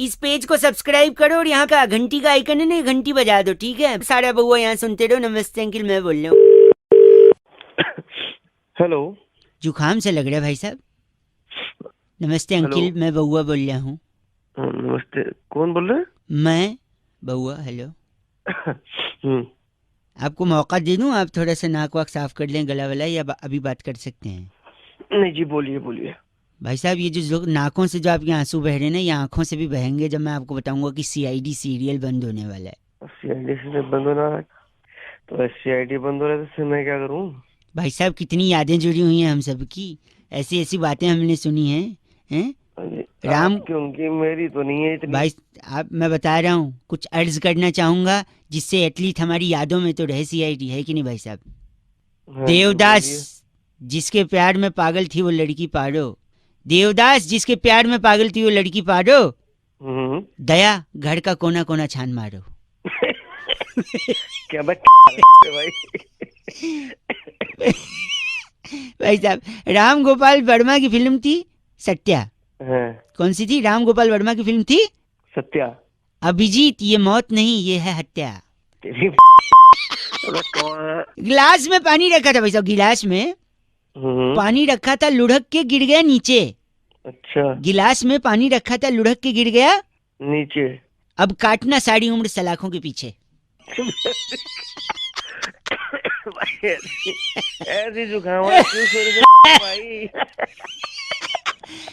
इस पेज को सब्सक्राइब करो और यहाँ का घंटी का आइकन है ना, घंटी बजा दो, ठीक है? सारा बउआ यहाँ सुनते रहो। नमस्ते अंकिल, मैं बोल रहा हूँ। हेलो। जुकाम से लग रहा है भाई साहब। नमस्ते अंकिल, मैं बउआ बोल रहा हूँ। नमस्ते, कौन बोल रहे हैं? मैं बउआ। हेलो। आपको मौका दे दूं? आप थोड़ा सा नाक वाक साफ कर लें, गला वाला, या अभी बात कर सकते हैं? नहीं जी, बोलिए बोलिए। भाई साहब, ये जो नाकों से जो आपके आंसू बह रहे हैं ना, ये आंखों से भी बहेंगे जब मैं आपको बताऊंगा कि सीआईडी सीरियल बंद होने वाला है। सीआईडी से बंद होना है तो सीआईडी बंद हो रहा है तो मैं क्या करूं? भाई साहब, कितनी यादें जुड़ी हुई हैं हम सब की, ऐसी ऐसी बातें हमने सुनी हैं? राम क्योंकि मेरी तो नहीं है इतनी। भाई मैं बता रहा हूँ, कुछ अर्ज करना चाहूंगा जिससे एटलीस्ट हमारी यादों में तो रहे सीआईडी, है कि नहीं भाई साहब? हाँ, देवदास जिसके प्यार में पागल थी वो लड़की पारो। देवदास जिसके प्यार में पागल थी वो लड़की पारो। दया घर का कोना कोना छान मारो। क्या भाई? भाई साहब, राम गोपाल वर्मा की फिल्म थी सत्या। हाँ। कौन सी थी? राम गोपाल वर्मा की फिल्म थी सत्या। अभिजीत, ये मौत नहीं, ये है हत्या। कौन? गिलास में पानी रखा था भाई साहब, गिलास में पानी रखा था, लुढ़क के गिर गया नीचे। अच्छा। गिलास में पानी रखा था, लुढ़क के गिर गया नीचे। अब काटना सारी उम्र सलाखों के पीछे। ऐसी जुकाम क्यों भाई?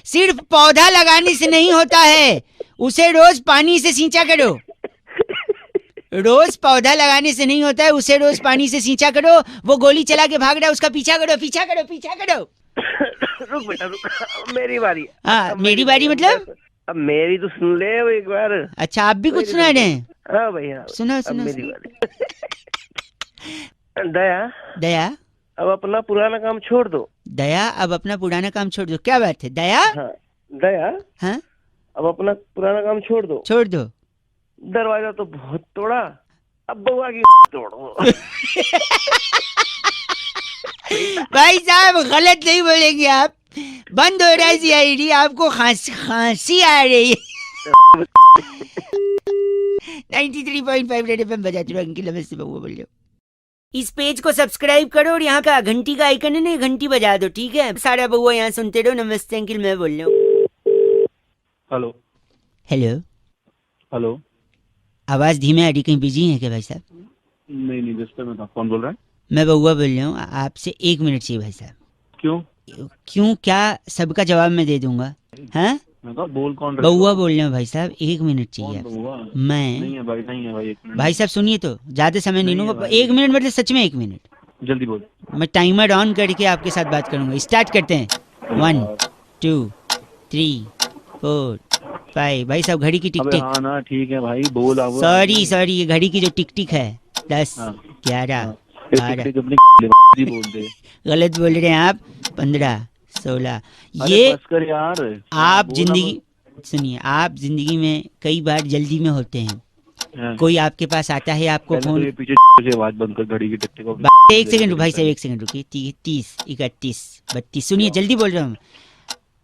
सिर्फ पौधा लगाने से नहीं होता है, उसे रोज पानी से सींचा करो। रोज पौधा लगाने से नहीं होता है, उसे रोज पानी से सींचा करो। वो गोली चला के भाग रहा है, उसका पीछा करो, पीछा करो, पीछा करो। रुक बेटा रुक, मेरी बारी। हाँ, मेरी बारी मतलब? अब मेरी तो सुन ले एक बार। अच्छा, आप भी कुछ सुना रहे हैं? हाँ भैया, सुनो सुनो। मेरी बारी। दया, दया अब अपना पुराना काम छोड़ दो। दया अब अपना पुराना काम छोड़ दो? क्या बात है दया? हाँ, दया, हाँ, अब अपना पुराना काम छोड़ दो। छोड़ दो। दरवाजा तो बहुत तोड़ा, अब बउआ की तोड़ो। भाई साहब, गलत नहीं बोलेंगे आप। बंद हो रहा है सीआईडी, आपको खांसी आ रही है। 93.5 रेड एफएम बजाते रहो अंकिल। नमस्ते बउआ बोल रहे हो। इस पेज को सब्सक्राइब करो और यहाँ का घंटी का आइकन है ना, घंटी बजा दो, ठीक है? सारा बउआ यहाँ सुनते रहो। नमस्ते अंकिल, मैं बोल रहा हूँ। हेलो। हेलो। हेलो। आवाज धीमे आ रही, कहीं बिजी है क्या भाई साहब? नहीं नहीं, जिस पे मैं था। कौन बोल रहा है? मैं बउआ बोल रहा हूँ, आपसे 1 मिनट चाहिए भाई साहब। क्यों? क्यों क्या? सबका जवाब मैं दे दूंगा। हाँ, बोल कौन रहा? बउआ बोल रहे हो भाई साहब, 1 मिनट चाहिए। मैं नहीं है भाई, नहीं है भाई, 1 मिनट। भाई साहब सुनिए तो, ज्यादा समय नहीं लूंगा। 1 मिनट मतलब सच में 1 मिनट। जल्दी बोल। मैं टाइमर ऑन करके आपके साथ बात करूंगा। स्टार्ट करते हैं। 1 2 3 4 5। भाई साहब, घड़ी की टिक टिक। हाँ ना, ठीक है भाई, बोल। सॉरी, ये घड़ी की जो टिक टिक है, 10 11 12। बोल दे। गलत बोल रहे हैं आप। 15 16। ये बस कर यार। आप जिंदगी सुनिए, आप जिंदगी में कई बार जल्दी में होते हैं। कोई आपके पास आता है, आपको फोन। तो पीछे से आवाज बंद कर घड़ी की टिक टिक। 1 सेकंड भाई साहब, 1 सेकंड रुकिए। 30 31 32। सुनिए, जल्दी बोल रहा हूँ।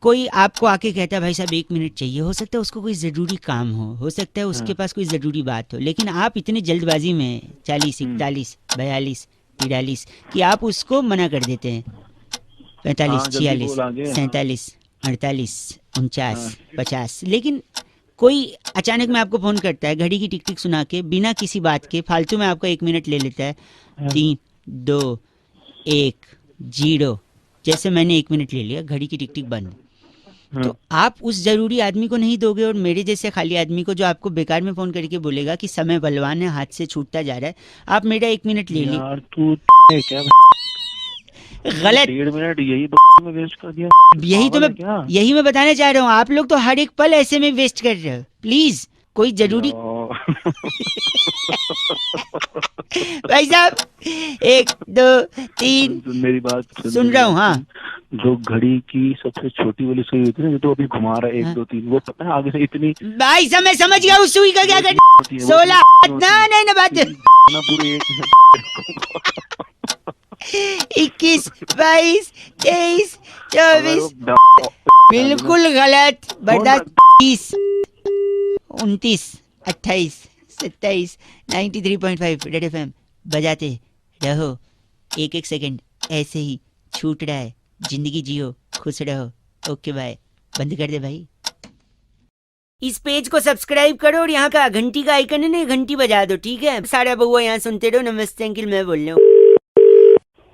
कोई आपको आके कहता है भाई साहब 1 मिनट चाहिए, हो सकता है उसको कोई ज़रूरी काम हो सकता है उसके पास कोई ज़रूरी बात हो, लेकिन आप इतने जल्दबाजी में 40 41 42 43 कि आप उसको मना कर देते हैं। 45 46 47 48 49 50। लेकिन कोई अचानक में आपको फ़ोन करता है, घड़ी की टिक टिक सुना के, बिना किसी बात के फालतू में आपका 1 मिनट ले लेता है। 3 2 1 0। जैसे मैंने 1 मिनट ले लिया, घड़ी की टिक टिक बंद। तो आप उस जरूरी आदमी को नहीं दोगे, और मेरे जैसे खाली आदमी को जो आपको बेकार में फोन करके बोलेगा कि समय बलवान है, हाथ से छूटता जा रहा है, आप मेरा 1 मिनट ले ली। गलत। 1.5 मिनट यही में वेस्ट कर दिया। यही मैं बताना चाह रहा हूँ। आप लोग तो हर एक पल ऐसे में वेस्ट कर रहे हो। प्लीज कोई जरूरी। भाई साहब, 1 2 3। मेरी बात सुन रहा हूँ। हाँ, जो घड़ी की सबसे छोटी वाली सुई होती है ना, जो अभी घुमा रहा है 1 2 3, वो पता है आगे से इतनी। भाई साहब, मैं समझ गया उस सुई का क्या कर। 16 नहीं बात 21 22 23 24। बिल्कुल गलत। बर्दाश्त 30। 29, 28, 27, 93.5 रेड एफएम बजाते रहो। एक एक सेकंड ऐसे ही छूट रहा है। जिंदगी जियो, खुश रहो। Okay bye. बंद कर दे भाई। इस पेज को सब्सक्राइब करो और यहाँ का घंटी का आइकन है ना, घंटी बजा दो, ठीक है? सारा बउआ यहाँ सुनते रहो। नमस्ते अंकिल, मैं बोल रहा हूँ।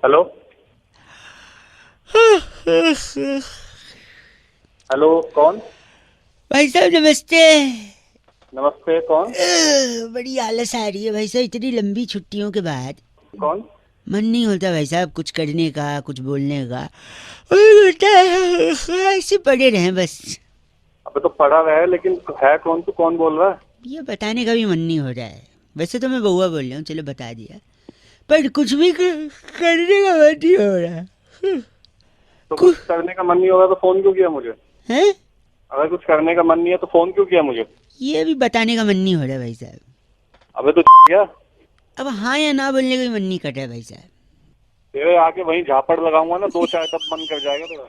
हेलो हेलो, कौन? भाई साहब नमस्ते। नमस्ते, कौन? बड़ी आलस आ रही है भाई साहब, इतनी लंबी छुट्टियों के बाद। कौन? मन नहीं होता भाई साहब कुछ करने का, कुछ बोलने का। मन होता है ऐसे पड़े रहे बस। अबे तो पढ़ा रहा है, लेकिन है कौन? तू कौन बोल रहा है? ये बताने का भी मन नहीं हो रहा है। वैसे तो मैं बउआ बोल रहा हूँ, चलो बता दिया, पर कुछ भी करने का मन नहीं हो रहा तो कुछ करने का मन नहीं होगा तो फोन क्यों किया मुझे? है। अगर कुछ करने का मन नहीं है तो फोन क्यों किया मुझे? ये भी बताने का मन नहीं हो रहा भाई साहब। अबे तो क्या? अब हाँ या ना बोलने का भी मन नहीं कर रहा है भाई साहब। तेरे आके वहीं झापड़ लगाऊंगा ना, 2 चाय तब मन कर जाएगा तेरा।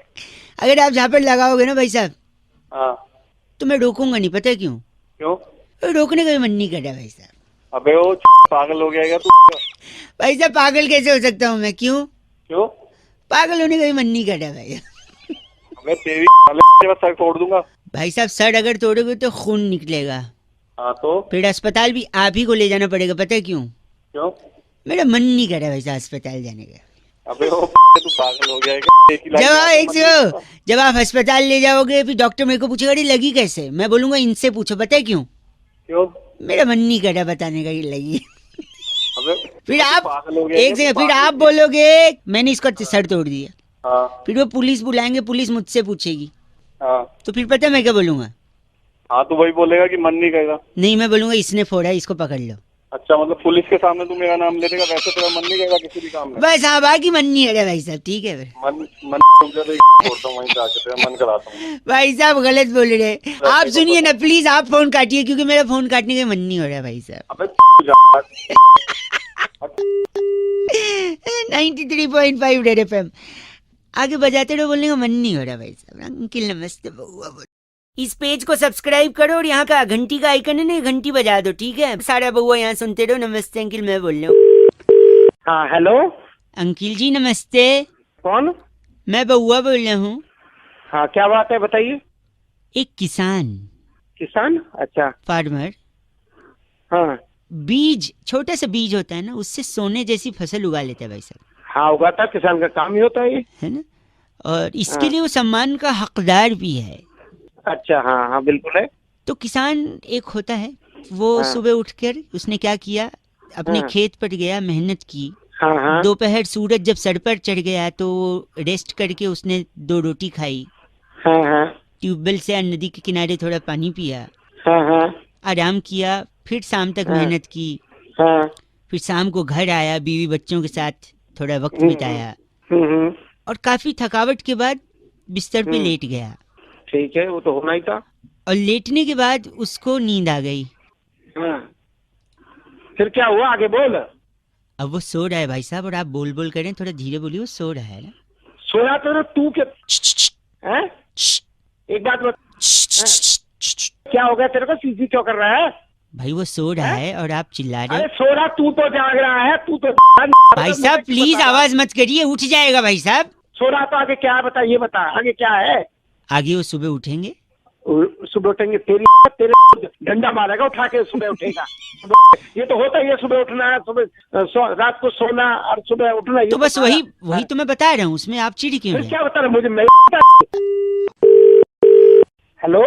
अगर आप झापड़ लगाओगे ना भाई साहब हाँ। तो मैं रोकूंगा नहीं, पता है क्यों? क्यों? रोकने का भी मन नहीं कर रहा भाई साहब। अबे वो पागल हो गया तू? भाई साहब पागल कैसे हो सकता हूँ मैं? क्यों? क्यों? पागल होने का भी मन नहीं कर रहा भाई। अबे तेरी सर तोड़ दूंगा। भाई साहब सर अगर तोड़ोगे तो खून निकलेगा, हाँ तो फिर अस्पताल भी आप ही को ले जाना पड़ेगा, पता है क्यों? क्यों? मेरा मन नहीं कर रहा भाई साहब अस्पताल जाने का। अबे वो तू पागल हो जाएगा। जब आप अस्पताल ले जाओगे फिर डॉक्टर मेरे को पूछेगा अरे लगी कैसे, मैं बोलूंगा इनसे पूछो, पता है क्यों? क्यों? मेरा मन नहीं कर रहा बताने का ये लगी। अबे फिर आप पागल हो गया एक सेकंड, फिर आप बोलोगे मैंने इसका सर तोड़ दिया, हाँ फिर वो पुलिस बुलाएंगे, पुलिस मुझसे पूछेगी, हाँ तो फिर पता है मैं क्या बोलूंगा? हाँ, तो वही बोलेगा कि मन नहीं करेगा। नहीं, मैं बोलूंगा इसने फोड़ा है, इसको पकड़ लो। अच्छा, मतलब पुलिस के सामने तू मेरा नाम ले लेगा, वैसे तेरा मन नहीं करेगा किसी भी काम में? बस हाँ बाकी मन नहीं है भाई साहब, ठीक है फिर। मन बोलता हूँ, वहीं जाके तेरा मन कराता हूँ। भाई साहब गलत बोल रहे हैं आप, सुनिए ना प्लीज, आप फोन काटिए क्योंकि मेरा फोन काटने का मन नहीं हो रहा भाई साहब। अबे तू जा। 93.5 रेड एफएम आगे बजाते रहो, बोलने का मन नहीं हो रहा भाई साहब। अंकिल नमस्ते बउआ बोल। इस पेज को सब्सक्राइब करो और यहाँ का घंटी का आइकन है ना, घंटी बजा दो, ठीक है? सारा बउआ यहाँ सुनते रहो। नमस्ते अंकिल, मैं बोल रहा हूँ। हाँ हेलो, अंकिल जी नमस्ते, कौन? मैं बउआ बोल रहा हूँ। हाँ क्या बात है, बताइए। एक किसान, किसान? अच्छा। फार्मर, हाँ बीज, छोटा सा बीज होता है ना, उससे सोने जैसी फसल उगा लेता है भाई साहब, हाँ, उगाता किसान का काम ही होता है ये। है ना? और इसके हाँ। लिए वो सम्मान का हकदार भी है। अच्छा, हाँ हाँ बिल्कुल है। तो किसान एक होता है, वो हाँ। सुबह उठकर उसने क्या किया, अपने हाँ। खेत पर गया, मेहनत की। हाँ हाँ दोपहर सूरज जब सर पर चढ़ गया तो रेस्ट करके उसने 2 रोटी खाई, हाँ हाँ ट्यूबवेल से या नदी के किनारे थोड़ा पानी पिया, हाँ हाँ आराम किया, फिर शाम तक हाँ। मेहनत की, हाँ। फिर शाम को घर आया, बीवी बच्चों के साथ थोड़ा वक्त हम्म, बिताया हम्म, और काफी थकावट के बाद बिस्तर पे लेट गया। ठीक है, वो तो होना ही था। और लेटने के बाद उसको नींद आ गई। हाँ, फिर क्या हुआ, आगे बोल। अब वो सो रहा है भाई साहब, और आप बोल बोल करें, थोड़ा धीरे बोलिए, वो सो रहा है ना। सोया तो ना तू के हैं? एक बात बता, क्या हो गया तेरे को, सीधी क्यों कर रहा है? भाई वो सो रहा है और आप चिल्ला रहे अरे हो। सो रहा, तू तो जाग रहा है, तू तो भाई साहब प्लीज आवाज मत करिए, उठ जाएगा भाई साहब। सो रहा तो आगे क्या है, बता, ये बता आगे क्या है। आगे वो सुबह उठेंगे। सुबह उठेंगे, तेरे डंडा मारेगा उठा के, सुबह उठेगा। ये तो होता ही है, सुबह उठना, सुबह रात को सोना और सुबह उठना। तो बस वही तो मैं बता रहा हूँ, उसमें आप चिढ़ क्यों फिर रहे? क्या बता रहे मुझे, मैं हेलो।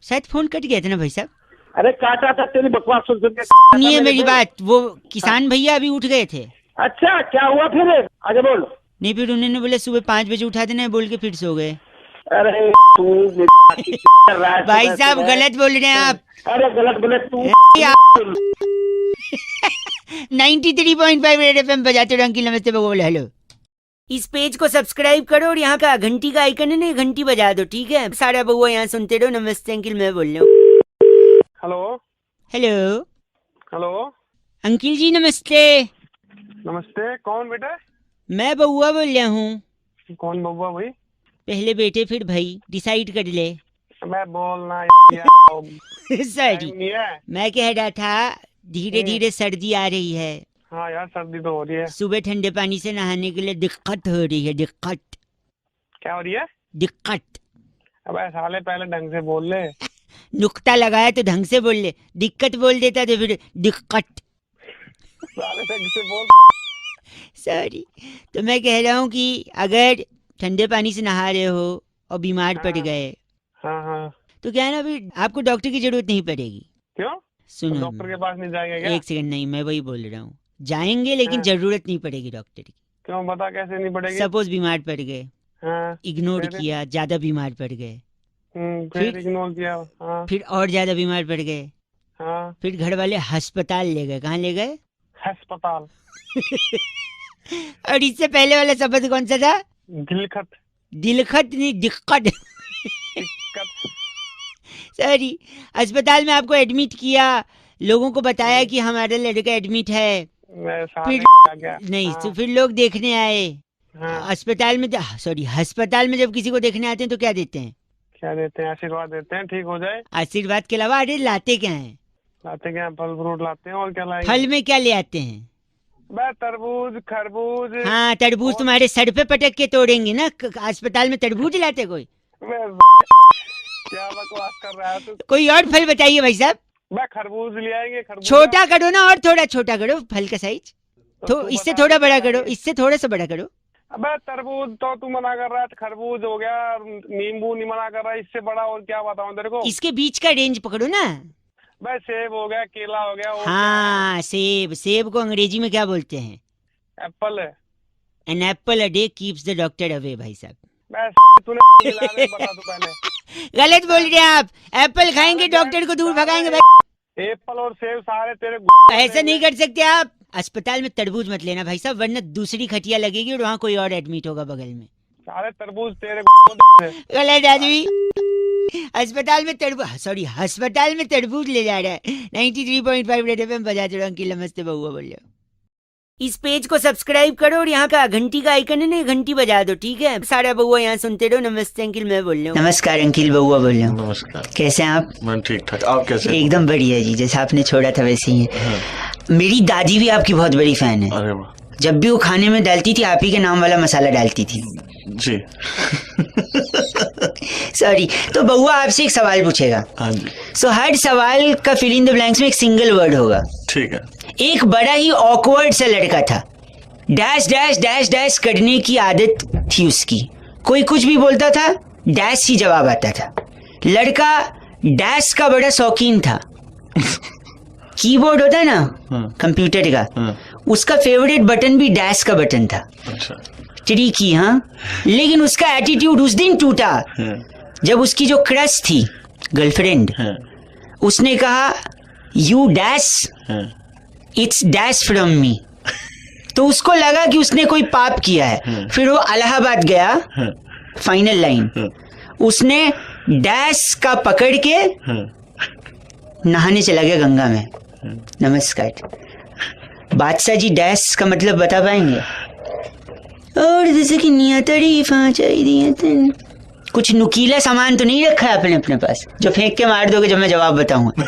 शायद फोन कट गया था ना भाई साहब। अरे काटा था, तेरी बकवास सुन सुन के। सुनिए मेरी बात, वो किसान भैया अभी उठ गए थे। अच्छा, क्या हुआ फिर, आगे बोल। नहीं, फिर उन्होंने बोले सुबह 5 बजे उठा देना, बोल के फिर सो गए। अरे तू कर रहा है भाई सुबह साहब सुबह। गलत बोल रहे हैं आप। अरे गलत गलत तू 93.5 रेड एफएम बजाते रहो। अंकिल नमस्ते बोल। हेलो, इस पेज को सब्सक्राइब करो और यहाँ का घंटी का आइकन है ना, घंटी बजा दो, ठीक है? सारा बउआ यहाँ सुनते रहो। नमस्ते अंकिल, मैं बोल रहा हूँ। हेलो हेलो हेलो, अंकिल जी नमस्ते, नमस्ते, कौन बेटा? मैं बउआ बोल रहा हूँ। कौन बउआ भाई? पहले बेटे फिर भाई, डिसाइड कर ले। मैं बोलना सॉरी, नहीं है। मैं कह रहा था धीरे धीरे सर्दी आ रही है। हाँ यार सर्दी तो हो रही है। सुबह ठंडे पानी से नहाने के लिए दिक्कत हो रही है। दिक्कत क्या हो रही है? दिक्कत। अबे साले पहले ढंग से बोल ले। नुक्ता लगाया तो ढंग से बोल ले, दिक्कत बोल देता तो फिर दिक्कत। साले ढंग से बोल। सॉरी। तो मैं कह रहा हूँ कि अगर ठंडे पानी से नहा रहे हो और बीमार पड़ गए हाँ हाँ। तो क्या है ना, अभी आपको डॉक्टर की जरूरत नहीं पड़ेगी। क्यों? सुनो, डॉक्टर के पास नहीं जाएंगे क्या? एक सेकंड, नहीं मैं वही बोल रहा हूँ, जाएंगे लेकिन हाँ। जरूरत नहीं पड़ेगी डॉक्टर की। क्यों, बता कैसे नहीं पड़ेगी? सपोज बीमार पड़ गए, हाँ। इग्नोर फिर? किया, ज्यादा बीमार पड़ गए, फिर इग्नोर किया। हाँ फिर और ज्यादा बीमार पड़ गए, हाँ। फिर घर वाले अस्पताल ले गए। कहाँ ले गए? अस्पताल। और इससे पहले वाला शब्द कौन सा था? दिलखत। दिलखत नहीं, दिक्कत। दिक्कत। सॉरी। अस्पताल में आपको एडमिट किया, लोगों को बताया कि हमारा लड़का एडमिट है, मैं साले फिर आ गया। नहीं हाँ, तो फिर लोग देखने आए हाँ। अस्पताल में। सॉरी, अस्पताल में जब किसी को देखने आते हैं तो क्या देते हैं? क्या देते हैं? आशीर्वाद देते हैं ठीक हो जाए। आशीर्वाद के अलावा अरे लाते क्या हैं? लाते क्या? फल फ्रूट लाते हैं और क्या लाएंगे? फल में क्या ले आते हैं? बे तरबूज खरबूज। हाँ, तरबूज तुम्हारे सर पे पटक के तोड़ेंगे ना। अस्पताल में तरबूज लाते कोई? क्या बकवास कर रहा है तू? कोई और फल बताइए भाई साहब। बे खरबूज ले आएंगे। खरबूज छोटा करो ना, और थोड़ा छोटा करो फल का साइज। तो तू इससे बता थोड़ा बड़ा क्या करो, लाएंगे? इससे थोड़ा सा बड़ा करो। अबे तरबूज तो तू मना कर रहा है, खरबूज हो गया, नींबू नहीं मना कर रहा है, इससे बड़ा और क्या बताऊं तेरे को? इसके बीच का रेंज पकड़ो ना। बे सेब हो गया, केला हो गया और हाँ, सेब। सेब को अंग्रेजी में क्या बोलते हैं? एप्पल है। An apple a day keeps the doctor away. भाई साहब बे तूने खिला दे, बता तू पहले। गलत बोल रहे हैं आप। एप्पल खाएंगे डॉक्टर को दूर भगाएंगे भाई। एप्पल और सेब सारे तेरे ऐसा नहीं कर सकते आप। अस्पताल में तरबूज मत लेना भाई साहब, वरना दूसरी खटिया लगेगी और वहाँ कोई और एडमिट होगा बगल में। सारे तरबूज तेरे गलत आदमी। अस्पताल में तरबूज, सॉरी, अस्पताल में तरबूज ले जा रहा है। 93.5 रेड एफएम बजा चढ़ो। अंकिल नमस्ते, बउआ बोल रहे हो। इस पेज को सब्सक्राइब करो और यहाँ का घंटी का आइकन है ना, घंटी बजा दो, ठीक है? सारा बउआ यहाँ सुनते रहो। नमस्ते अंकिल, मैं बोल रहा हूँ। नमस्कार अंकिल, बउआ बोल रहा हूँ। नमस्कार। कैसे हैं आप? मैं ठीक ठाक, आप कैसे हैं? एकदम बढ़िया जी, जैसे आपने छोड़ा था वैसे ही है। हाँ। मेरी दादी भी आपकी बहुत बड़ी फैन है। अरे वाह जब भी वो खाने में डालती थी, आप ही के नाम वाला मसाला डालती थी। जी। सॉरी। तो बउआ आपसे एक सवाल पूछेगा। हाँ जी सो हर सवाल का फिल इन द ब्लैंक्स में एक सिंगल वर्ड होगा। ठीक है। एक बड़ा ही ऑकवर्ड सा लड़का था, डैश डैश डैश डैश करने की आदत थी उसकी। कोई कुछ भी बोलता था, डैश ही जवाब आता था। लड़का डैश का बड़ा शौकीन था। कीबोर्ड होता है ना हाँ। कंप्यूटर का, हाँ। उसका फेवरेट बटन भी डैश का बटन था। अच्छा। ट्रिकी, हाँ। लेकिन उसका एटीट्यूड उस दिन टूटा हाँ। जब उसकी जो क्रश थी, गर्लफ्रेंड, हाँ। उसने कहा यू डैश हाँ। It's dash from me. तो उसको लगा कि उसने कोई पाप किया है। फिर वो इलाहाबाद गया। हाँ। फाइनल लाइन, हाँ। उसने डैश का पकड़ के हाँ। नहाने चला गया गंगा में। नमस्कार। बादशाह जी, डैश का मतलब बता पाएंगे? और जैसे कि नियतरीफा चाहिए, कुछ नुकीला सामान तो नहीं रखा है आपने अपने पास जो फेंक के मार दोगे जब मैं जवाब बताऊंगा?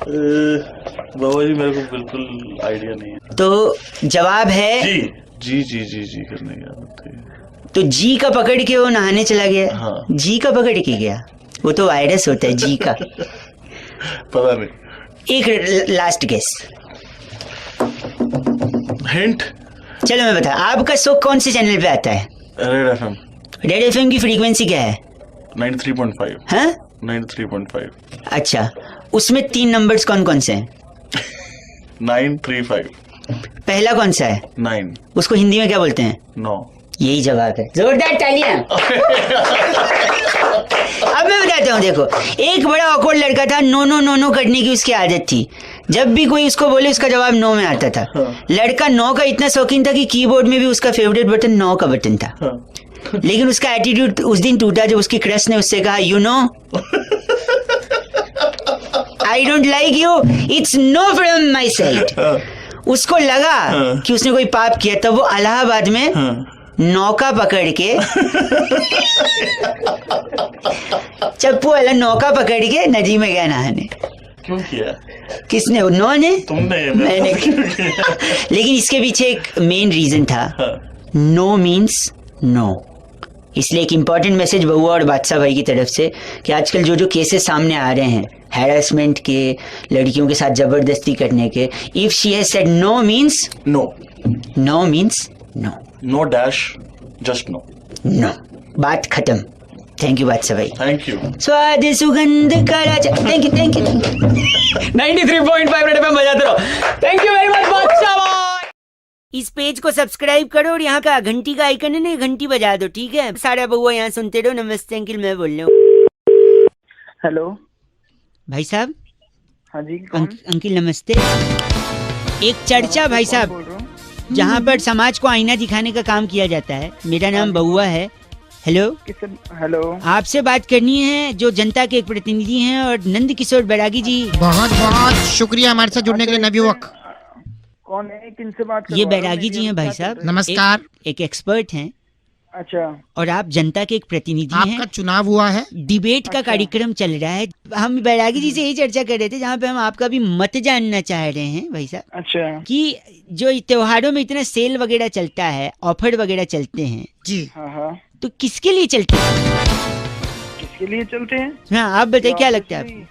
बाबा जी मेरे को बिल्कुल आइडिया नहीं है। तो जवाब है जी जी जी जी जी करने की आदत है। तो जी का पकड़ के वो नहाने चला गया। हाँ। जी का पकड़ के गया, वो तो वायरस होता है जी का। पता नहीं। एक लास्ट गेस। हिंट। चलो मैं बता, आपका शो कौन से चैनल पे आता है? Red FM. रेड एफएम की फ्रीक्वेंसी क्या है? 93.5। हाँ, 93.5। अच्छा। उसमें 3 नंबर्स कौन कौन से हैं? 935। पहला कौन सा है? 9। उसको हिंदी में क्या बोलते हैं? 9। यही जवाब है। जोरदार तालियां। अब मैं बताता हूँ, देखो, एक बड़ा ऑकवर्ड लड़का था, नो नो नो नो करने की उसकी आदत थी। जब भी कोई उसको बोले उसका जवाब नो में आता था। लड़का 9 का इतना शौकीन था कि कीबोर्ड में भी उसका फेवरेट बटन 9 का बटन था। लेकिन उसका एटीट्यूड उस दिन टूटा जब उसकी क्रश ने उससे कहा you know I don't like you, it's know from my side. उसको लगा कि उसने कोई पाप किया, तब वो इलाहाबाद में नौका पकड़ के चप्पू वाला नौका पकड़ के नदी में गया नहाने। क्यों किया? किसने? उन्होंने? तुमने? मैंने लेकिन इसके पीछे एक मेन रीजन था, नो मीन्स नो। इसलिए एक इम्पॉर्टेंट मैसेज बउआ और बादशाह भाई की तरफ से कि आजकल जो जो केसेस सामने आ रहे हैं हैरेसमेंट के, लड़कियों के साथ जबरदस्ती करने के, if she has said no means no, no means no, no dash, just no, no, बात खत्म। थैंक यू बादशाह भाई। Thank you. स्वाद सुगंध का राजा। थैंक यू 93.5 रेड एफएम बजाते रहो। थैंक यू वेरी मच बादशाह भाई। इस पेज को सब्सक्राइब करो और यहाँ का घंटी का आइकन है ना, घंटी बजा दो, ठीक है? सारा बउआ यहाँ सुनते रहो। नमस्ते अंकिल, मैं बोल रहा हूँ। हेलो भाई साहब। हाँ जी, कौन? अंकिल नमस्ते। एक चर्चा भाई साहब बोल रहा हूँ? जहाँ पर समाज को आईना दिखाने का काम किया जाता है। मेरा नाम बउआ है। हेलो, किससे? हेलो, आपसे बात करनी है, जो जनता के एक प्रतिनिधि हैं और नंद किशोर बैरागी जी। बहुत बहुत शुक्रिया हमारे साथ जुड़ने के लिए नवयुवक। कौन है? किनसे बात कर ये रहे हो? बैरागी जी हैं भाई साहब। नमस्कार। एक एक्सपर्ट हैं अच्छा, और आप जनता के एक प्रतिनिधि आपका हैं। चुनाव हुआ है, डिबेट का कार्यक्रम चल रहा है। हम बैरागी जी से यही चर्चा कर रहे थे, जहाँ पे हम आपका भी मत जानना चाह रहे हैं भाई साहब, अच्छा, कि जो त्योहारों में इतना सेल वगैरह चलता है, ऑफर वगैरह चलते हैं, जी। हाँ हाँ, तो किसके लिए चलते हैं? किसके लिए चलते हैं? हाँ आप बताइए, क्या लगता है आपको?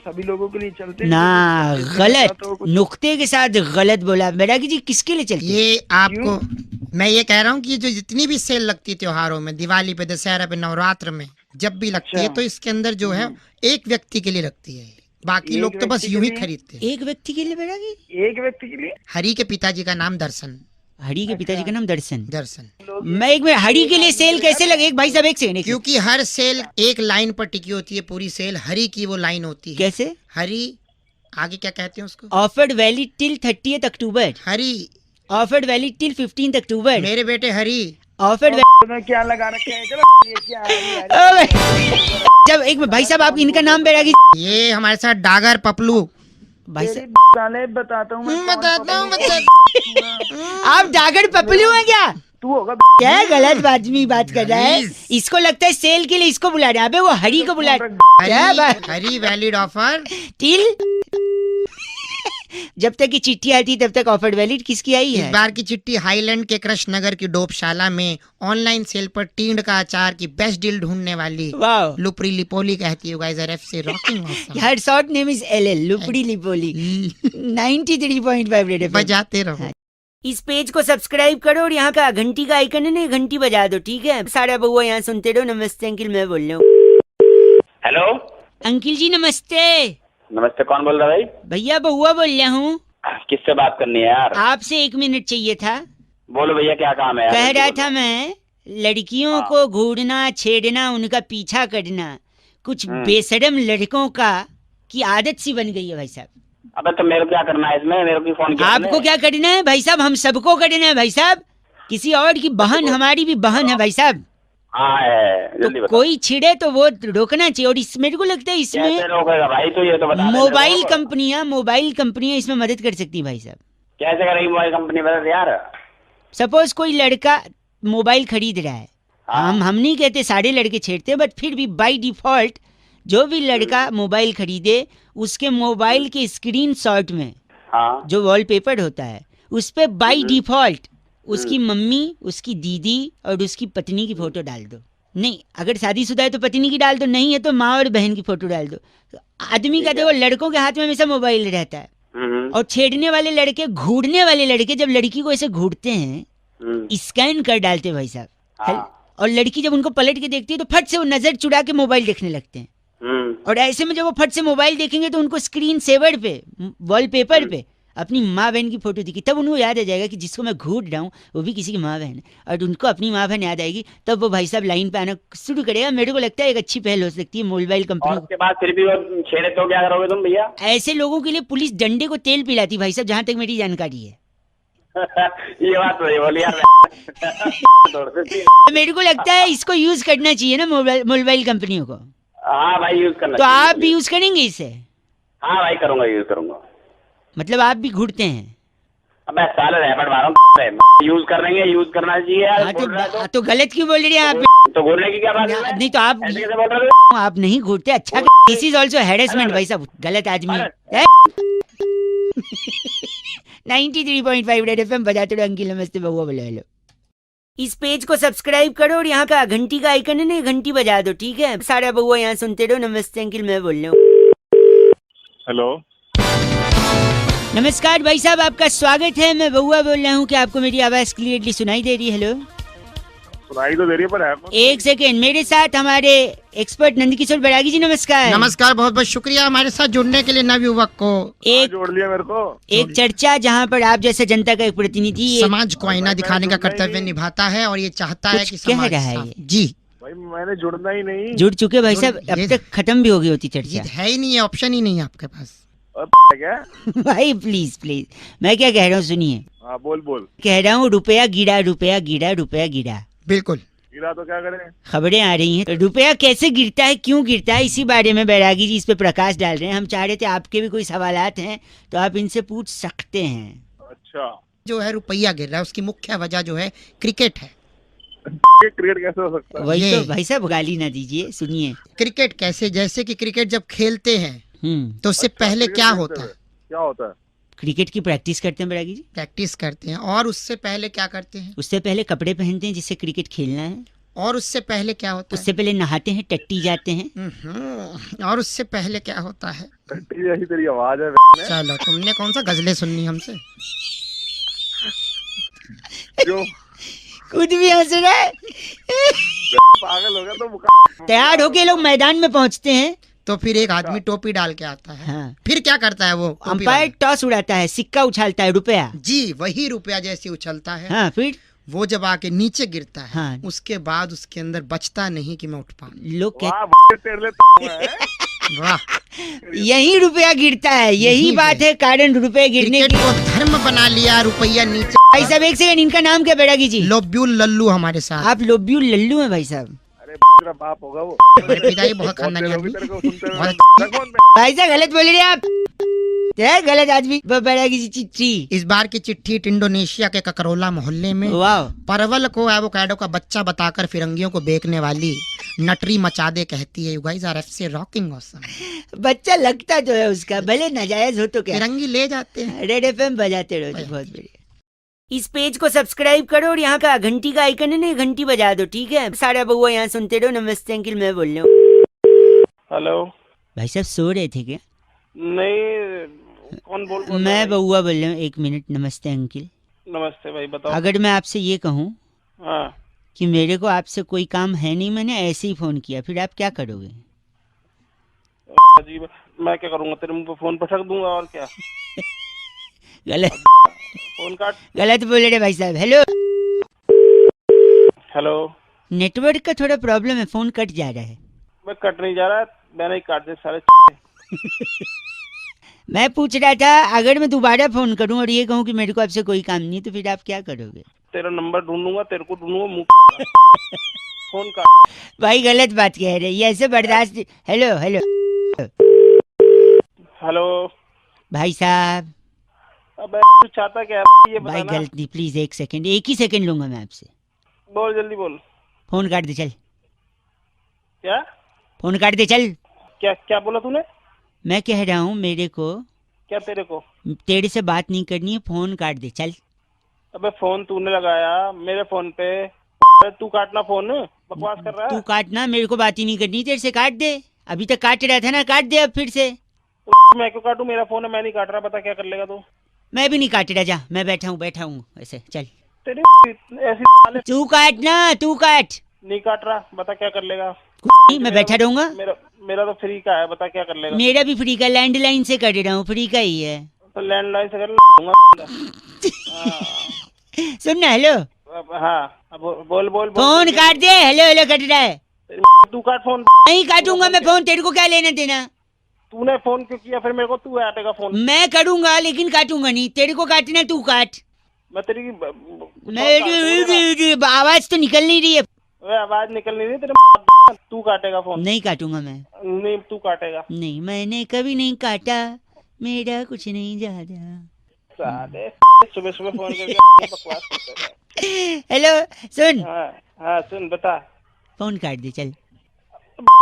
सभी लोगों के लिए चलते हैं। ना, तो गलत, तो कुछ- नुक्ते के साथ गलत बोला। बैरागी जी किसके लिए चलते हैं? ये आपको मैं ये कह रहा हूँ कि जो जितनी भी सेल लगती है त्योहारों में, दिवाली पे, दशहरा पे, नवरात्र में, जब भी लगती है अच्छा। तो इसके अंदर जो है एक व्यक्ति के लिए लगती है। बाकी एक लोग तो बस व्यक्ति यूं के ही लिए? खरीदते हैं। एक व्यक्ति के लिए बैरागी? एक व्यक्ति के लिए? हरि के पिताजी का नाम दर्शन। हरि के पिताजी का नाम दर्शन। दर्शन। मैं एक मिनट, हरि के लिए सेल कैसे लगे? एक भाई साहब एक सेकंड। क्योंकि हर सेल एक लाइन पर टिकी होती है, पूरी सेल हरि की वो लाइन होती है। कैसे? हरि, आगे क्या कहते हैं उसको? Offered valid till 30th October. Hari, offered valid till 15th October. मेरे बेटे हरि। ऑफर्ड तो क्या लगा रखे हैं? चलो ये क्या है? जब एक भाई साहब, आप इनका नाम बैरागी? ये हमारे साथ डागर पपलू। भाई तेरी साहब साले बताता हूँ मैं, बताता हूँ आप डागर पपलू हैं क्या? तू होगा। क्या गलत आदमी बात कर रहा है? इसको लगता है सेल के लिए इसको बुला रहे हैं। अबे वो हरि को बुला रहे हैं। क्या बात? हरी वैलिड ऑफर। टिल जब तक की चिट्ठी आती तब तक ऑफर वैलिड। किसकी आई इस है? बार की चिट्ठी हाईलैंड के कृष्ण नगर की डोपशाला में ऑनलाइन सेल पर टींड का अचार की बेस्ट डील ढूंढने वाली वाह, लुपरी लिपोली कहती है। Guys are FC rocking awesome. हर शॉर्ट नेम इज एलएल, लुपड़ी लिपोली। 93.5 रेड एफएम बजाते रहो। इस पेज को सब्सक्राइब करो और यहाँ का घंटी का आइकन है ना, घंटी बजा दो, ठीक है? सारा बउआ यहाँ सुनते रहो। नमस्ते अंकिल, मैं बोल रहा हूँ। हेलो, अंकिल जी नमस्ते। नमस्ते, कौन बोल रहा है भाई? भैया बउआ बोल रहा हूँ। किससे बात करनी है यार? आपसे 1 मिनट चाहिए था। बोलो भैया, क्या काम है यार? कह रहा था मैं, लड़कियों को घूरना, छेड़ना, उनका पीछा करना कुछ बेशरम लड़कों का की आदत सी बन गई है भाई साहब। अबे तो मेरे को क्या करना है इसमें? मेरे को फोन किया आपको क्या करना है भाई साहब? हम सबको करना है भाई साहब। किसी और की बहन हमारी भी बहन है भाई साहब। हाँ है, जल्दी तो बताओ। कोई छिड़े तो वो रोकना चाहिए। और इस मेरे को लगता है इसमें कैसे रोकेगा भाई? तो ये तो बता दे मोबाइल मेरे को। कंपनियां इसमें मदद कर सकती है भाई साहब। कैसे करेगी मोबाइल कंपनी? बता यार। सपोज कोई लड़का मोबाइल खरीद रहा है, हाँ। हम नहीं कहते सारे लड़के छेड़ते हैं, बट फिर भी बाय डिफॉल्ट जो भी लड़का मोबाइल खरीदे उसके मोबाइल के स्क्रीनशॉट में हाँ, जो वॉलपेपर होता है उस पे बाय डिफॉल्ट उसकी मम्मी, उसकी दीदी और उसकी पत्नी की फोटो डाल दो। नहीं, अगर शादीशुदा है तो पत्नी की डाल दो, नहीं है तो माँ और बहन की फोटो डाल दो। तो आदमी का देखो, लड़कों के हाथ में हमेशा मोबाइल रहता है। और छेड़ने वाले लड़के, घूरने वाले लड़के जब लड़की को ऐसे घूरते हैं, स्कैन कर डालते हैं भाई साहब। हाँ। और लड़की जब उनको पलट के देखती है तो फट से वो नजर चुरा के मोबाइल देखने लगते हैं। और ऐसे में जब वो फट से मोबाइल देखेंगे तो उनको स्क्रीन सेवर पे, वॉलपेपर पे अपनी माँ बहन की फोटो दिखी, तब उनको याद आ जाएगा कि जिसको मैं घूर रहा हूँ वो भी किसी की माँ बहन है, और उनको अपनी माँ बहन याद आएगी, तब वो भाई साहब लाइन पे आना शुरू करेगा। मेरे को लगता है एक अच्छी पहल हो सकती है मोबाइल और कंपनी। उसके बाद फिर भी वो छेड़े तो क्या करोगे तुम भैया? ऐसे लोगों के लिए पुलिस डंडे को तेल पिलाती भाई साहब, जहाँ तक मेरी जानकारी है। ये बात तो बोली यार। मेरे को लगता है इसको यूज करना चाहिए ना मोबाइल कंपनियों को। हाँ भाई, यूज करना तो चाहिए। आप भी यूज करेंगे इसे? हाँ भाई, करूंगा, यूज करूंगा। मतलब आप भी घूरते हैं? अबे साले रैपट मारो यूज करेंगे, यूज करना चाहिए यार। हाँ बोल रहा है तो गलत क्यों बोल रहे हैं आप? तो बोलने की क्या बात है? नहीं तो आप ऐसे कैसे बोल रहे हो? आप नहीं घूरते। अच्छा, दिस इज ऑल्सो हैरेसमेंट भाई साहब, गलत आदमी। 93.5 रेड एफएम बजाते रहो। अंकिल नमस्ते, बउआ बोलो हेलो। इस पेज को सब्सक्राइब करो और यहाँ का घंटी का आइकन है ना, घंटी बजा दो, ठीक है? सारा बउआ यहाँ सुनते रहो। नमस्ते अंकिल, मैं बोल रहा हूँ। हेलो, नमस्कार भाई साहब, आपका स्वागत है। मैं बउआ बोल रहा हूँ। क्या आपको मेरी आवाज क्लियरली सुनाई दे रही है? हेलो, सुनाई तो दे रही है पर है कौन? एक सेकेंड, मेरे साथ हमारे एक्सपर्ट नंदकिशोर बैरागी जी, नमस्कार। नमस्कार, बहुत बहुत शुक्रिया हमारे साथ जुड़ने के लिए नवयुवक को। एक जोड़ लिया मेरे को। एक चर्चा जहाँ पर आप जैसे जनता का एक प्रतिनिधि समाज को आईना दिखाने का कर्तव्य निभाता है और ये चाहता है कुछ कि कह समाज रहा है साफ- ये। जी, भाई मैंने जुड़ना ही नहीं। जुड़ चुके भाई साहब, अब ये- तक खत्म भी हो गई होती चर्चा। ये है ही नहीं है, ऑप्शन ही नहीं है आपके पास। और क्या? भाई प्लीज प्लीज, मैं क्या कह रहा हूँ सुनिए। हाँ बोल बोल। कह रहा हूँ रुपया गिरा, रुपया गिरा, रुपया गिरा। बिल्कुल, गिरा तो क्या करें? खबरें आ रही हैं, रुपया कैसे गिरता है, क्यों गिरता है, इसी बारे में बैरागी जी इस पे प्रकाश डाल रहे हैं। हम चाह रहे थे आपके भी कोई सवालात हैं तो आप इनसे पूछ सकते हैं। अच्छा, जो है रुपया गिर रहा है उसकी मुख्य वजह जो है क्रिकेट है। ये क्रिकेट कैसे हो सकता है? वही ये- तो भाई साहब, गाली ना दीजिए, सुनिए। क्रिकेट कैसे, जैसे कि क्रिकेट जब खेलते हैं तो उससे अच्छा, पहले क्रिकेट क्या खेलते होता हुए है? क्या होता है? क्रिकेट की प्रैक्टिस करते हैं बैरागी जी। प्रैक्टिस करते हैं और उससे पहले क्या करते हैं? उससे पहले कपड़े पहनते हैं जिससे क्रिकेट खेलना है। और उससे पहले क्या होता उससे पहले नहाते हैं, टट्टी जाते हैं। है? और उससे पहले क्या होता है? घंटी जैसी तेरी आवाज है। चलो, तुमने कौन सा गजलें सुननी हमसे? जो खुद भी हंस रहा है। पागल हो गया तो तैयार होके लोग मैदान में पहुंचते हैं। तो फिर एक आदमी टोपी डाल के आता है। हाँ, फिर क्या करता है वो टोपी अंपायर वाला? टॉस उड़ाता है, सिक्का उछालता है, रुपया। जी, वही रुपया जैसे उछलता है। हाँ, फिर वो जब आके नीचे गिरता है, हाँ। उसके बाद उसके अंदर बचता नहीं कि मैं उठ पाऊं। लोग कहते वाह तेरे लिए वाह, यही रुपया गिरता है, यही यही बात है। है कारण रुपए गिरने क्रिकेट की। को धर्म बना लिया, रुपया नीचे। भाई साहब एक सेकंड, इनका नाम क्या बैरागी जी? लोब्यूल लल्लू हमारे साथ। आप लोब्यू लल्लू हैं भाई साहब। अरे तेरा बाप होगा वो। मेरे पिताजी बहुत खानदानी बहुत आदमी। तेरे को सुनते हुए बहुत- कौन? भाई साहब गलत बोल रहे हैं आप। है गलत आदमी। बैरागी जी चिट्ठी। इस बार की चिट्ठी इंडोनेशिया के ककरोला मोहल्ले में वाह, परवल को एवोकाडो का बच्चा बताकर फिरंगियों को बेचने वाली नटरी मचादे कहती है, you guys are FC rocking awesome. बच्चा लगता जो है उसका, भले नाजायज हो तो क्या। फिरंगी ले जाते हैं। रेड एफएम बजाते रहो जी, बहुत बढ़िया। इस पेज को सब्सक्राइब करो और यहाँ का घंटी का आइकन है ना, घंटी बजा दो, ठीक है? सारा बउआ यहाँ सुनते रहो। नमस्ते अंकिल, मैं बोल रहा हूँ। हेलो, भाई साहब सो रहे थे क्या? नहीं, कौन बोल रहा है मैं भाई? बउआ बोल रहा हूँ। एक मिनट। नमस्ते अंकिल, नमस्ते भाई, बताओ। अगर मैं आपसे ये कहूँ हाँ, कि मेरे को आपसे कोई काम है नहीं, मैंने ऐसे ही फोन किया, फिर आप क्या करोगे? अजीब है। मैं क्या करूंगा, तेरे मुंह पे फोन पटक दूंगा और क्या। गलत फोन काट। गलत बोल रहे भाई साहब। हेलो, हेलो, नेटवर्क का थोड़ा प्रॉब्लम है, फोन कट जा रहा है। मैं कट नहीं जा रहा, मैंने ही काट दे सारे। मैं पूछ रहा था, अगर मैं दोबारा फोन करूं और ये कहूं कि मेरे को आपसे कोई काम नहीं, तो फिर आप क्या करोगे? तेरा नंबर ढूंढूंगा, तेरे को ढूंढूंगा, मुंह फोन काट। भाई गलत बात कह रहे हैं, ये ऐसे बर्दाश्त। हेलो हेलो हेलो, भाई साहब। अबे तू चाहता क्या है ये भाई बताना। गलती, प्लीज एक सेकंड, एक ही सेकंड लूंगा मैं आपसे। बोल, जल्दी बोल। फोन काट दे चल, क्या फोन काट दे चल। क्या क्या बोला तूने? मैं कह रहा हूँ मेरे को क्या तेरे को? तेरे से बात नहीं करनी है, फोन काट दे चल। अबे फोन तूने लगाया मेरे फोन पे, तू काटना फोन, बकवास कर रहा तू है। काटना, मेरे को बात ही नहीं करनी, तेरे से काट दे। अभी तक काट रहा था ना, काट दे अब फिर से। मैं क्यों काटूं, मेरा फोन है, मैं नहीं काट रहा, बता क्या कर लेगा तू। मैं भी नहीं काट रहा, जा, मैं बैठा हूँ ऐसे, चल। तेरी ऐसी तू काटना, तू काट। नहीं काट रहा, बता क्या कर लेगा। कुछ नहीं, मैं बैठा रहूंगा। मेरा मेरा तो फ्री का है, बता क्या कर लेगा। मेरा भी फ्री का, लैंडलाइन से कर रहा हूँ, फ्री का ही है। तो लैंडलाइन से कर लूंगा। सुन ना, हेलो, हाँ, अब बोल बोल बोल। फोन काट दे। हेलो हेलो कट रहा है। तू काट फोन। नहीं काटूंगा मैं फोन, तेरे को क्या लेना देना। तूने फोन क्यों किया फिर मेरे को, तू काटेगा फोन। मैं करूंगा लेकिन काटूंगा नहीं, तेरे को काटना तू काट। मैं तेरी मेरी आवाज तो निकल नहीं रही है। आवाज निकल नहीं रही तेरे, तू काटेगा फोन। नहीं काटूंगा मैं, नहीं तू काटेगा। नहीं, मैंने कभी नहीं काटा, मेरा कुछ नहीं ज्यादा। साले सुबह सुबह फोन करके बकवास करता है। हेलो सुन, हाँ हाँ सुन बता, फोन काट दे चल।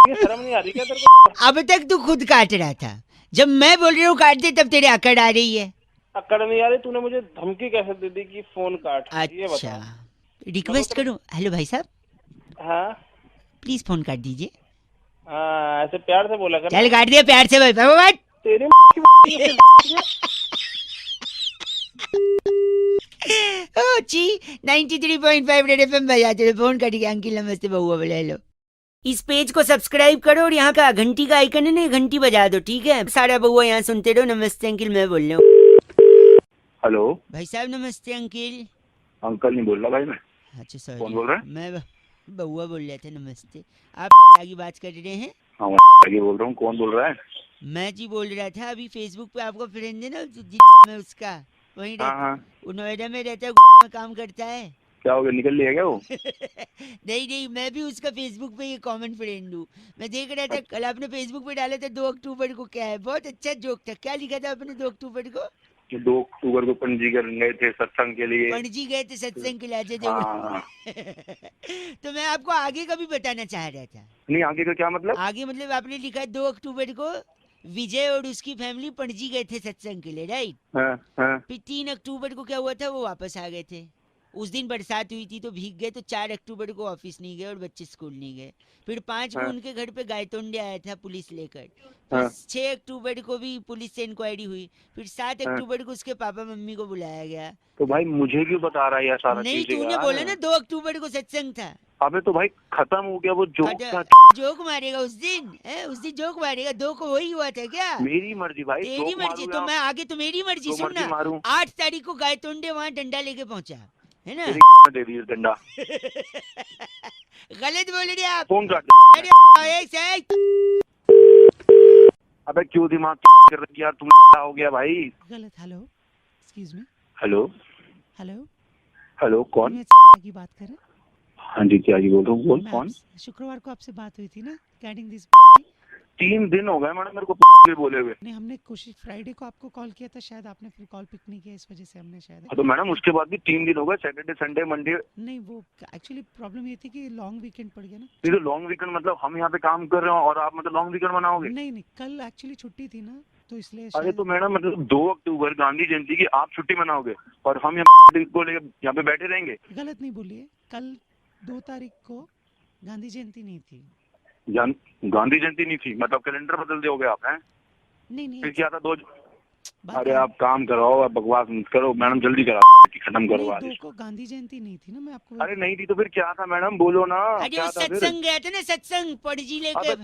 ये शर्म नहीं आ रही क्या तेरे को? अब तक तू खुद काट रहा था, जब मैं बोल रही हूँ काट दे तब तेरे अकड़ आ रही है। अकड़ नहीं आ रही? तूने मुझे धमकी कैसे दे दी कि फोन काट? ये अच्छा, बता। रिक्वेस्ट करूँ? हेलो भाई साहब, हाँ प्लीज फोन काट दीजिए। हाँ, ऐसे प्यार से बोला कर। चल काट दिया प्यार से भाई, बाबा तेरी ओ ची 93.5 रेड एफएम भैया, तेरे फोन कट गया। अंकिल नमस्ते, बउआ बोले हेलो। इस पेज को सब्सक्राइब करो और यहाँ का घंटी का आइकन है ना, घंटी बजा दो, ठीक है? सारा बउआ यहाँ सुनते रहो। नमस्ते अंकिल, मैं बोल रहा हूँ। हेलो भाई साहब नमस्ते अंकिल। अंकल नहीं बोल रहा भाई मैं। अच्छा सॉरी, कौन बोल रहा है? मैं बउआ बोल रहे थे। नमस्ते, आप आगे बात कर रहे हैं? हाँ आगे बोल रहा हूँ, कौन बोल रहा है? मैं जी बोल रहा था, अभी फेसबुक पे आपका फ्रेंड है ना में उसका, वहीं हाँ हाँ, वो नोएडा में रहता है, में काम करता है। क्या हो गया, निकल लिया क्या वो? नहीं नहीं, मैं भी उसका फेसबुक पे ये कॉमन फ्रेंड हूँ। मैं देख रहा था कल आपने फेसबुक पे डाला था 2 अक्टूबर को, क्या है, बहुत अच्छा जोक था। क्या लिखा था आपने 2 अक्टूबर को? 2 अक्टूबर को पणजी कर गए थे सत्संग के लिए। पणजी गए थे सत्संग के लिए हाँ। तो मैं आपको आगे का भी बताना चाह रहा था। नहीं आगे का क्या मतलब? आगे मतलब आपने लिखा है 2 अक्टूबर को विजय और उसकी फैमिली पणजी गए थे सत्संग के लिए, राइट? हाँ हाँ फिर 3 अक्टूबर को क्या हुआ था, वो वापस आ गए थे। उस दिन बरसात हुई थी तो भीग गए, तो 4 अक्टूबर को ऑफिस नहीं गए और बच्चे स्कूल नहीं गए। फिर 5 को हाँ। उनके घर पे गायतोंडे आया था पुलिस लेकर। हाँ। फिर 6 अक्टूबर को भी पुलिस से इंक्वायरी हुई। फिर 7 हाँ। अक्टूबर को उसके पापा मम्मी को बुलाया गया। तो भाई मुझे क्यों बता रहा है यार सारा नहीं, चीजें तूने यार? बोला ना 2 अक्टूबर को सत्संग था। अबे तो भाई खत्म हो गया वो जोक था। जोक मारेगा उस दिन, उस दिन जोक मारेगा। 2 को वही हुआ था क्या? मेरी मर्जी भाई, तेरी जोक मर्जी मारूं तो या मैं आगे, तो मेरी मर्जी। जो सुन मर्जी ना, मारूं। 8 तारीख को गायतोंडे वहाँ डंडा लेके पहुंचा है ना। तेरी दे दी डंडा। गलत बोल रहे आप। फोन काट। अरे एक सेकंड। अबे क्यों दिमाग कर रही यार, तुम क्या हो गया भाई? गलत। Hello excuse me. Hello hello, hello कौन? मैं की बात कर रहे हैं। हाँ जी क्या जी बोल रहा हूँ, बोल मैं कौन? शुक्रवार को आपसे बात हुई थी ना रिगार्डिंग दिस। 3 दिन हो गए मैडम मेरे को बोले हुए। नहीं, हमने कोशिश फ्राइडे को आपको कॉल किया था, शायद आपने फिर कॉल पिक नहीं किया, इस वजह से हमने शायद। तो मैडम उसके बाद भी 3 दिन हो गए, सैटरडे संडे मंडे। नहीं, वो एक्चुअली प्रॉब्लम ये थी कि लॉन्ग वीकेंड पड़ गया ना। ये तो लॉन्ग वीकेंड मतलब हम यहाँ पे काम कर रहे हो और आप मतलब लॉन्ग वीकेंड मनाओगे? नहीं नहीं, कल एक्चुअली छुट्टी थी ना, तो इसलिए अरे शायद। तो मैडम मतलब 2 अक्टूबर गांधी जयंती की आप छुट्टी मनाओगे और हम यहाँ को लेकर यहाँ पे बैठे रहेंगे? गलत नहीं बोलिए, कल 2 तारीख को गांधी जयंती नहीं थी। गांधी जयंती नहीं थी मतलब कैलेंडर बदल दोगे आप हैं? नहीं नहीं, फिर क्या था 2? बात अरे कर- आप काम कराओ, आप बकवास मत करो मैडम, जल्दी करा खत्म करो नहीं, आज। 2 को गांधी जयंती नहीं थी ना, मैं आपको। अरे नहीं थी तो फिर क्या था मैडम, बोलो ना अरे क्या वो था फिर? सत्संग गया था ना, सत्संग पड़जी लेकर।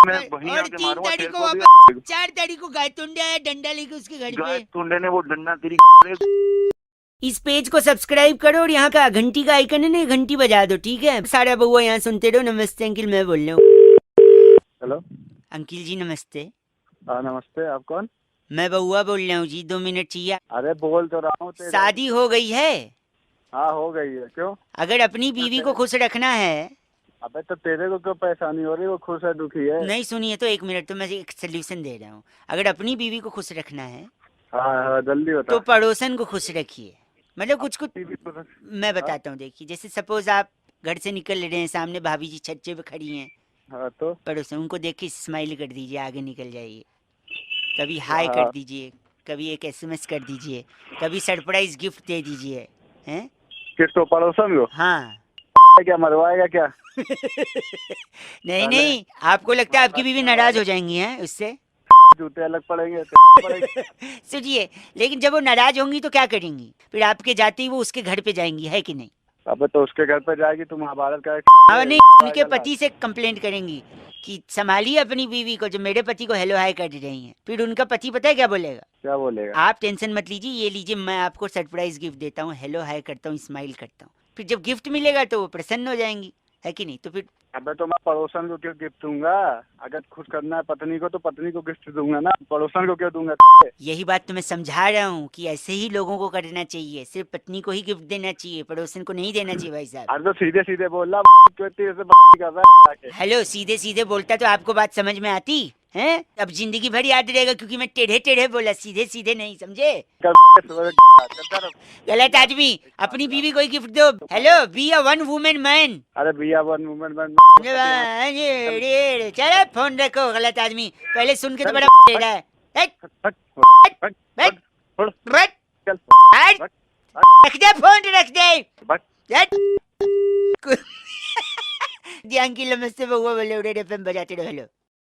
मैं वहीं और आके 3 मारूंगा तारीख तेरे को को भी। वापस 4 तारीख को गायतोंडे आया डंडा लेके उसके घर गाय पे। टुंडे ने वो डंडा तेरी। इस पेज को सब्सक्राइब करो और यहाँ का घंटी का आइकन है ना, घंटी बजा दो, ठीक है? सारा बउआ यहाँ सुनते रहो। नमस्ते अंकिल, मैं बोल रहा हूँ। हेलो अंकिल जी नमस्ते। हाँ नमस्ते, आप कौन? मैं बउआ बोल रहा हूँ जी, 2 मिनट चाहिए। अरे बोल तो रहा हूँ शादी हो गई है? हाँ हो गई है, क्यों? अगर अपनी बीवी को खुश रखना है। अबे तो तेरे को क्यों परेशानी हो रही है, वो खुश है दुखी है? नहीं सुनिए तो 1 मिनट, तो मैं एक सोल्यूशन दे रहा हूँ। अगर अपनी बीवी को खुश रखना है हाँ जल्दी तो बता। पड़ोसन को खुश रखिए। मतलब कुछ कुछ हाँ मैं बताता हूँ, देखिए जैसे सपोज आप घर से निकल रहे हैं, सामने भाभी जी छज्जे पे खड़ी हैं, तो पड़ोसन, उनको देख के स्माइल कर दीजिए, आगे निकल जाइए। कभी हाय कर दीजिए, कभी एक SMS कर दीजिए, कभी सरप्राइज गिफ्ट दे दीजिए, हैं? किसको, पड़ोसन को? हाँ। क्या मरवाएगा क्या? नहीं नहीं, आपको लगता है आपकी बीवी नाराज हो जाएंगी हैं उससे? जूते अलग पड़ेंगे सुनिए, लेकिन जब वो नाराज होंगी तो क्या करेंगी? फिर आपके जाते ही वो उसके घर पे जाएंगी, है कि नहीं? अबे तो उसके घर पे जाएगी तो महाभारत का हाँ नहीं, उनके पति से कंप्लेंट करेंगी कि संभालिए अपनी बीवी को, जो मेरे पति को हेलो हाय कर रही हैं। फिर उनका पति पता है क्या बोलेगा? क्या बोलेगा? आप टेंशन मत लीजिए, ये लीजिए, मैं आपको सरप्राइज गिफ्ट देता हूँ, हेलो हाय करता हूँ, स्माइल करता हूँ। फिर जब गिफ्ट मिलेगा तो वो प्रसन्न हो जाएंगी, है कि नहीं? तो फिर अबे तो मैं पड़ोसन को क्यों गिफ्ट दूंगा? अगर खुश करना है पत्नी को तो पत्नी को गिफ्ट दूंगा ना, पड़ोसन को क्यों दूंगा? यही बात तो मैं समझा रहा हूँ कि ऐसे ही लोगों को करना चाहिए, सिर्फ पत्नी को ही गिफ्ट देना चाहिए, पड़ोसन को नहीं देना चाहिए भाई साहब। अरे तो सीधे सीधे बोल रहा कर रहा है। हेलो, सीधे सीधे बोलता तो आपको बात समझ में आती हैं? अब जिंदगी भर याद रहेगा क्योंकि मैं टेढ़े टेढ़े बोला, सीधे सीधे नहीं, समझे? गलत आदमी, अपनी बीवी को गिफ्ट दो। Hello, be a one women man. अरे भैया वन वुमेन मैन। चलो फोन रखो, गलत आदमी, पहले सुन के तो बड़ा टेढ़ा है। रख दे फोन, रख दे। ध्यान की नमस्ते, बउआ बोले, रेड एफएम बजाते रहो। हेलो।